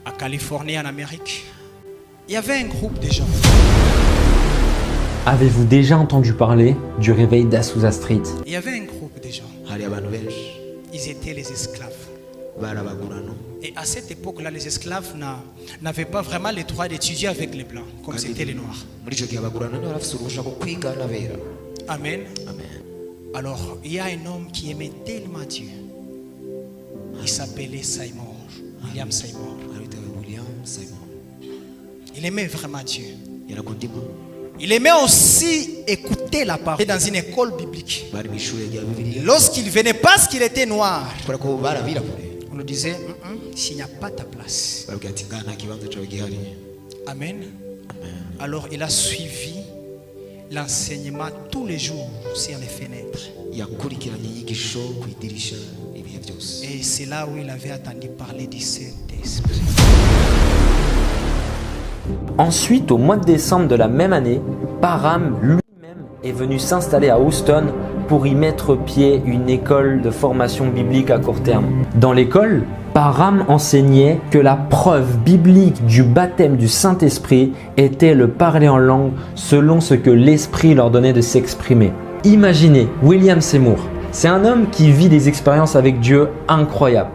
à Californie, en Amérique, il y avait un groupe de gens. Avez-vous déjà entendu parler du réveil d'Azusa Street? Il y avait un groupe de gens. Ils étaient les esclaves. Et à cette époque-là, les esclaves n'avaient pas vraiment le droit d'étudier avec les blancs, comme c'était les noirs. Amen. Alors, il y a un homme qui aimait tellement Dieu. Il s'appelait Seymour, William Seymour. Il aimait vraiment Dieu. Il aimait aussi écouter la parole dans une école biblique. Lorsqu'il venait, parce qu'il était noir, on nous disait, s'il n'y a pas ta place. Amen. Alors il a suivi l'enseignement tous les jours sur les fenêtres. Et c'est là où il avait entendu parler du Saint-Esprit. Ensuite, au mois de décembre de la même année, Parham lui-même est venu s'installer à Houston pour y mettre pied une école de formation biblique à court terme. Dans l'école, Parham enseignait que la preuve biblique du baptême du Saint-Esprit était le parler en langue selon ce que l'Esprit leur donnait de s'exprimer. Imaginez William Seymour, c'est un homme qui vit des expériences avec Dieu incroyables.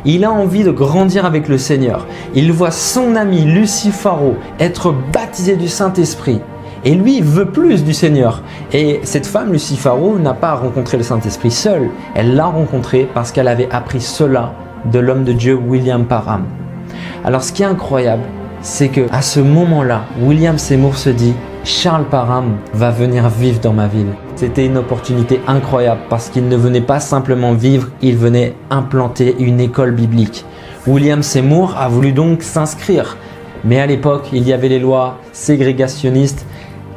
Il a envie de grandir avec le Seigneur. Il voit son ami Lucy Farrow être baptisé du Saint-Esprit. Et lui veut plus du Seigneur. Et cette femme, Lucy Farrow, n'a pas rencontré le Saint-Esprit seule. Elle l'a rencontré parce qu'elle avait appris cela de l'homme de Dieu William Parham. Alors ce qui est incroyable, c'est qu'à ce moment-là, William Seymour se dit « Charles Parham va venir vivre dans ma ville ». C'était une opportunité incroyable parce qu'il ne venait pas simplement vivre, il venait implanter une école biblique. William Seymour a voulu donc s'inscrire. Mais à l'époque, il y avait les lois ségrégationnistes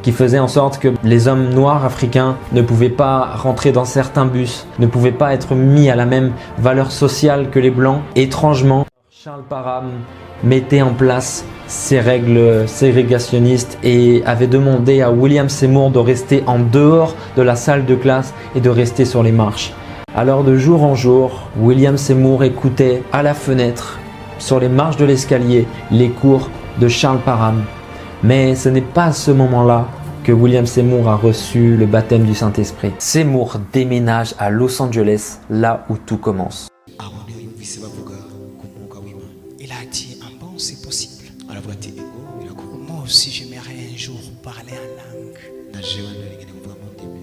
qui faisaient en sorte que les hommes noirs africains ne pouvaient pas rentrer dans certains bus, ne pouvaient pas être mis à la même valeur sociale que les blancs. Étrangement, Charles Parham mettait en place ces règles ségrégationnistes et avait demandé à William Seymour de rester en dehors de la salle de classe et de rester sur les marches. Alors de jour en jour, William Seymour écoutait à la fenêtre, sur les marches de l'escalier, les cours de Charles Parham. Mais ce n'est pas à ce moment-là que William Seymour a reçu le baptême du Saint-Esprit. Seymour déménage à Los Angeles, là où tout commence. Il a dit, bon, c'est possible. Moi aussi, j'aimerais un jour parler en langue.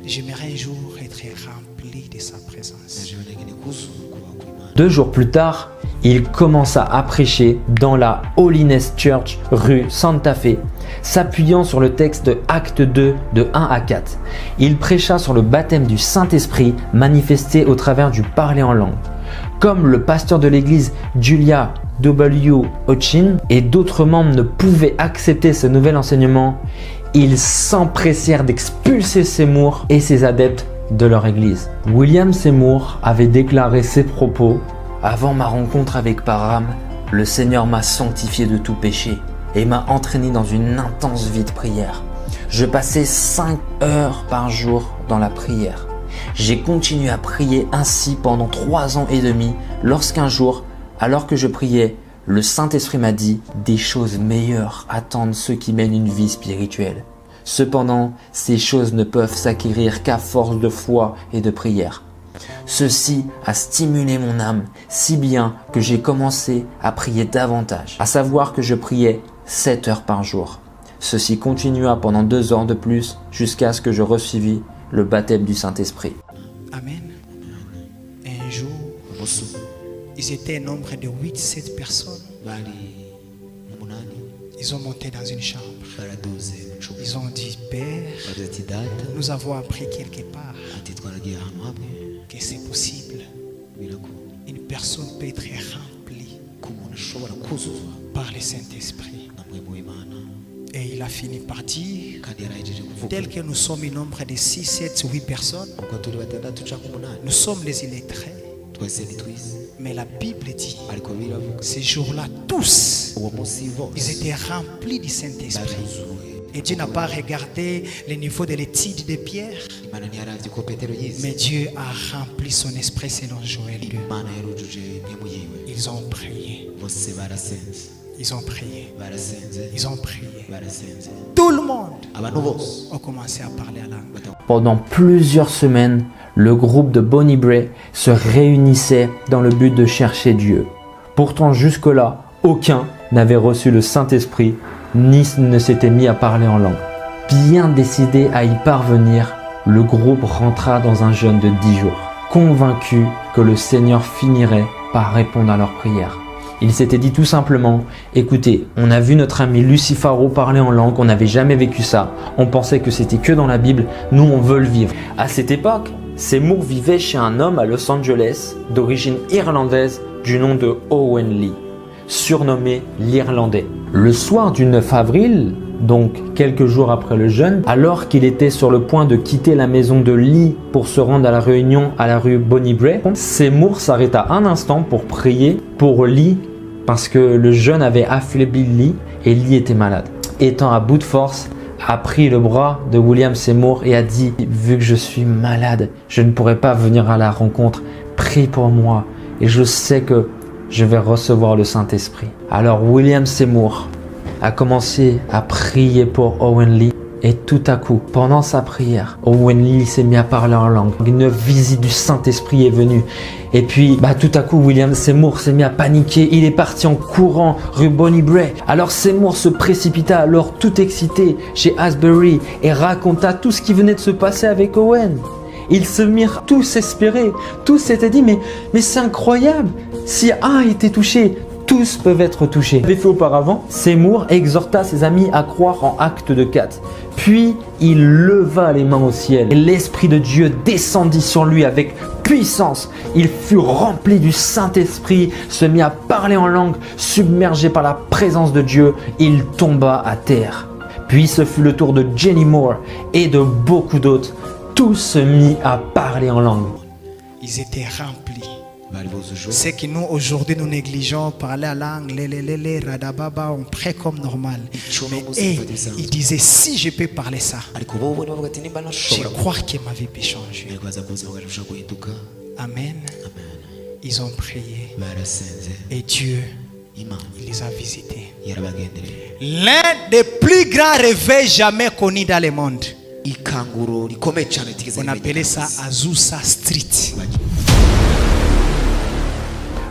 J'aimerais un jour être rempli de sa présence. 2 jours plus tard, il commença à prêcher dans la Holiness Church rue Santa Fe, s'appuyant sur le texte de Acte 2 de 1 à 4. Il prêcha sur le baptême du Saint-Esprit manifesté au travers du parler en langue. Comme le pasteur de l'église Julia W. Ochin et d'autres membres ne pouvaient accepter ce nouvel enseignement, ils s'empressèrent d'expulser Seymour et ses adeptes de leur église. William Seymour avait déclaré ces propos: « Avant ma rencontre avec Parham, le Seigneur m'a sanctifié de tout péché et m'a entraîné dans une intense vie de prière. Je passais 5 heures par jour dans la prière. J'ai continué à prier ainsi pendant 3 ans et demi lorsqu'un jour, alors que je priais, le Saint-Esprit m'a dit « Des choses meilleures attendent ceux qui mènent une vie spirituelle. Cependant, ces choses ne peuvent s'acquérir qu'à force de foi et de prière. Ceci a stimulé mon âme si bien que j'ai commencé à prier davantage, à savoir que je priais 7 heures par jour. Ceci continua pendant 2 ans de plus jusqu'à ce que je reçuivis le baptême du Saint-Esprit. » Amen. Un jour, ils étaient un nombre de 8-7 personnes. Ils ont monté dans une chambre. Ils ont dit, Père, nous avons appris quelque part que c'est possible. Une personne peut être remplie par le Saint-Esprit. Et il a fini par dire, tel que nous sommes un nombre de 6, 7, 8 personnes, nous sommes les illettrés. Mais la Bible dit, ces jours-là, tous, ils étaient remplis du Saint-Esprit. Et Dieu n'a pas regardé le niveau de l'étude de Pierre, mais Dieu a rempli son esprit selon Joël 2. Ils ont prié. Ils ont prié. Ils ont prié. Tout le monde a commencé à parler à langue. Pendant plusieurs semaines, le groupe de Bonnie Bray se réunissait dans le but de chercher Dieu. Pourtant, jusque-là, aucun n'avait reçu le Saint-Esprit, ni ne s'était mis à parler en langue. Bien décidé à y parvenir, le groupe rentra dans un jeûne de 10 jours, convaincu que le Seigneur finirait par répondre à leurs prières. Il s'était dit tout simplement, écoutez, on a vu notre ami Lucifaro parler en langue, on n'avait jamais vécu ça, on pensait que c'était que dans la Bible, nous on veut le vivre. À cette époque, Seymour vivait chez un homme à Los Angeles d'origine irlandaise du nom de Owen Lee, surnommé l'Irlandais. Le soir du 9 avril, donc quelques jours après le jeûne, alors qu'il était sur le point de quitter la maison de Lee pour se rendre à la réunion à la rue Bonnie Bray, Seymour s'arrêta un instant pour prier pour Lee parce que le jeûne avait affaibli Lee et Lee était malade. Étant à bout de force, a pris le bras de William Seymour et a dit « Vu que je suis malade, je ne pourrai pas venir à la rencontre, prie pour moi et je sais que je vais recevoir le Saint-Esprit. » Alors William Seymour a commencé à prier pour Owen Lee et tout à coup, pendant sa prière, Owen Lee s'est mis à parler en langue. Une visite du Saint-Esprit est venue. Et puis, tout à coup, William Seymour s'est mis à paniquer. Il est parti en courant rue Bonnie Bray. Alors Seymour se précipita alors tout excité chez Asbury et raconta tout ce qui venait de se passer avec Owen. Ils se mirent tous espérés. Tous s'étaient dit, mais c'est incroyable. Si un était touché, tous peuvent être touchés. Fait auparavant, Seymour exhorta ses amis à croire en Actes de 4. Puis, il leva les mains au ciel et l'Esprit de Dieu descendit sur lui avec puissance. Il fut rempli du Saint-Esprit, se mit à parler en langue, submergé par la présence de Dieu. Il tomba à terre. Puis, ce fut le tour de Jenny Moore et de beaucoup d'autres. Tous se mit à parler en langue. Ils étaient remplis. C'est que nous aujourd'hui nous négligeons parler à langue, radababa, on prie comme normal. Mais il disait si je peux parler ça, je crois que ma vie peut changer. Amen. Ils ont prié et Dieu il les a visités. L'un des plus grands réveils jamais connus dans le monde. On appelait ça Azusa Street.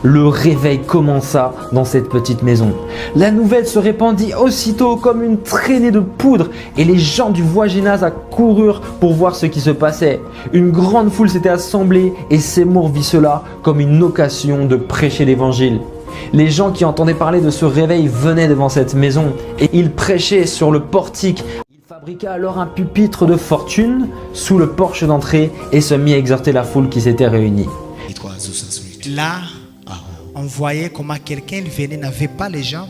Le réveil commença dans cette petite maison. La nouvelle se répandit aussitôt comme une traînée de poudre et les gens du voisinage accoururent pour voir ce qui se passait. Une grande foule s'était assemblée et Seymour vit cela comme une occasion de prêcher l'évangile. Les gens qui entendaient parler de ce réveil venaient devant cette maison et il prêchait sur le portique. Il fabriqua alors un pupitre de fortune sous le porche d'entrée et se mit à exhorter la foule qui s'était réunie. Là, on voyait comment quelqu'un venait, n'avait pas les jambes,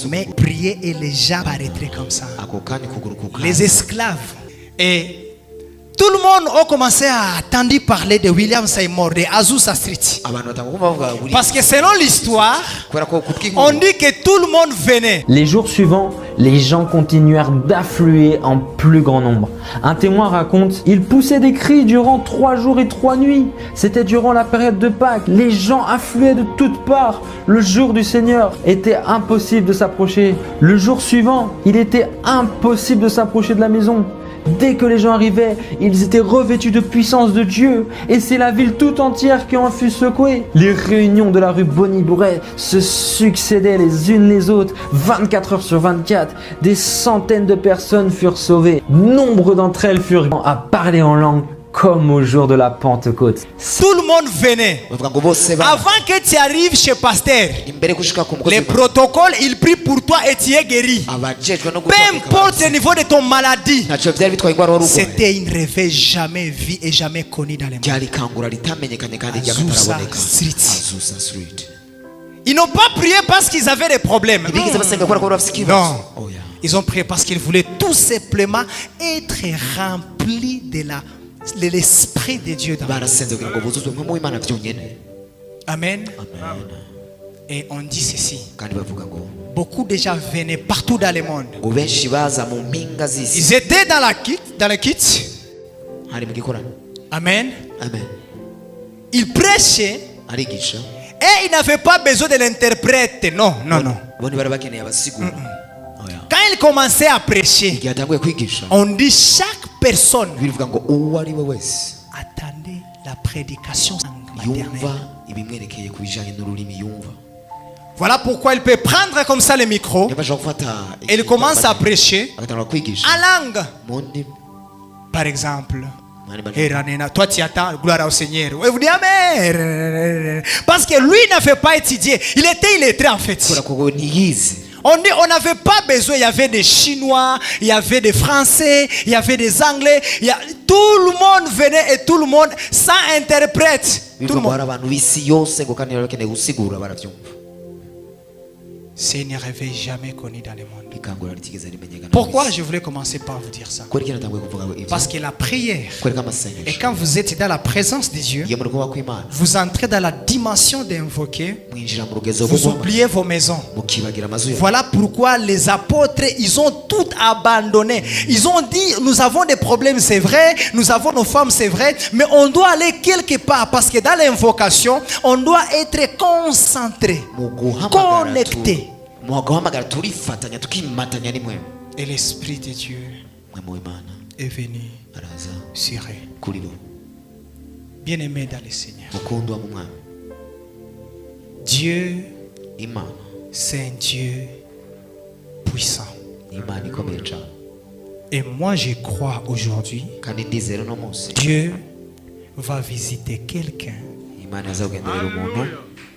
mais priait et les jambes arrêtaient comme ça. Les esclaves. Et tout le monde a commencé à attendre parler de William Seymour, de Azusa Street. Parce que selon l'histoire, on dit que tout le monde venait. Les jours suivants, les gens continuèrent d'affluer en plus grand nombre. Un témoin raconte, ils poussaient des cris durant 3 jours et 3 nuits. C'était durant la période de Pâques. Les gens affluaient de toutes parts. Le jour du Seigneur était impossible de s'approcher. Le jour suivant, il était impossible de s'approcher de la maison. Dès que les gens arrivaient, ils étaient revêtus de puissance de Dieu et c'est la ville tout entière qui en fut secouée. Les réunions de la rue Bonnie Bray se succédaient les unes les autres, 24 heures sur 24. Des centaines de personnes furent sauvées. Nombre d'entre elles furent à parler en langue comme au jour de la Pentecôte. Tout le monde venait. Avant que tu arrives chez Pasteur, les protocoles, ils prient pour toi et tu es guéri. Peu importe le niveau de ton maladie, c'était une réveil jamais vue et jamais connue dans les mondes. Azusa Street. Ils n'ont pas prié parce qu'ils avaient des problèmes. Non. Ils ont prié parce qu'ils voulaient tout simplement être remplis de l'esprit de Dieu dans Amen. Et on dit ceci. Beaucoup de gens venaient partout dans le monde. Ils étaient dans le kit. Amen. Ils prêchaient. Et il n'avait pas besoin de l'interprète. Non. Boni barabakeneye abasigura. Quand il commençait à prêcher, Igihe atanguye kwigisha. on dit chaque personne Bivuga ngo uwo ari we wese attendait la prédication maternelle. yumva ibimwerekeye ku bijanye n'ururimi yumva. Voilà pourquoi il peut prendre comme ça le micro Yabasha gufata et il commence à prêcher agatangura kwigisha en langue. mu ndimi. Par exemple, Mani bani- Eranena, toi tu attends, gloire au Seigneur. Et vous dites Amen. Parce que lui n'avait pas étudié. Il était illettré en fait. kubera ko ntiyize. On dit on n'avait pas besoin. Il y avait des Chinois, il y avait des Français, il y avait des Anglais. Tout le monde venait et tout le monde sans interprète. Tout Bivuga le ngo monde. hari abantu b'isi yose ngo kandi barakeneye gusigura barabyumva. C'est ne réveille jamais connu dans le monde. Ikangura ritigeze rimenyekana. Pourquoi je voulais commencer par vous dire ça? Kubera iki natanguye kuvuga ngo ibyo? Parce que la prière, Kubera ko et amasengesho. quand vous êtes dans la présence de Dieu, Iyo muri kuba kw'Imana vous entrez dans la dimension d'invoquer, mwinjira mu rugezo vous rwo oubliez vos maisons. mukibagira amazu yawe. Voilà pourquoi les apôtres, ils ont tout abandonné. Ils ont dit, nous avons des problèmes, c'est vrai, nous avons nos femmes, c'est vrai, mais on doit aller quelque part parce que dans l'invocation, on doit être concentré, connecté. Mu guhamagara turifatanya tukimatanya ni mwe. Et l'Esprit de Dieu Mwe mu Imana est venu araza sur eux. kuri bo. Bien-aimés dans le Seigneur. Mukundwa mu Mwami. Dieu, Imana c'est un Dieu puissant. ni Imana ikomeye cyane. Et moi, je crois aujourd'hui, Kandi ndizera no munsi Dieu va visiter quelqu'un. Imana azagenderera umuntu.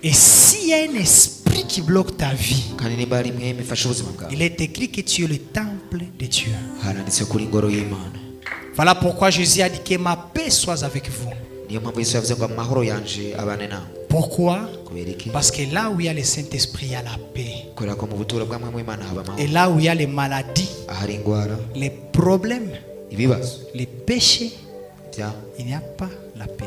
Et s'il y a un esprit qui bloque ta vie, Kandi niba ari mwe mifasha ubuzima bwawe. il est écrit que tu es le temple de Dieu. Haranditse kuri ingoro y'Imana. Voilà pourquoi Jésus a dit que ma paix soit avec vous. Niyo mpamvu Yesu yavuze ngo amahoro yanje abane nawe. Pourquoi? Kubera iki? Parce que là où il y a le Saint-Esprit, il y a la paix. Kubera ko mu buturo bwa mwami w'Imana haba Et amahoro. là où il y a les maladies, Ahari ingwara, les problèmes, ibibazo les péchés, bya il n'y a pas la paix.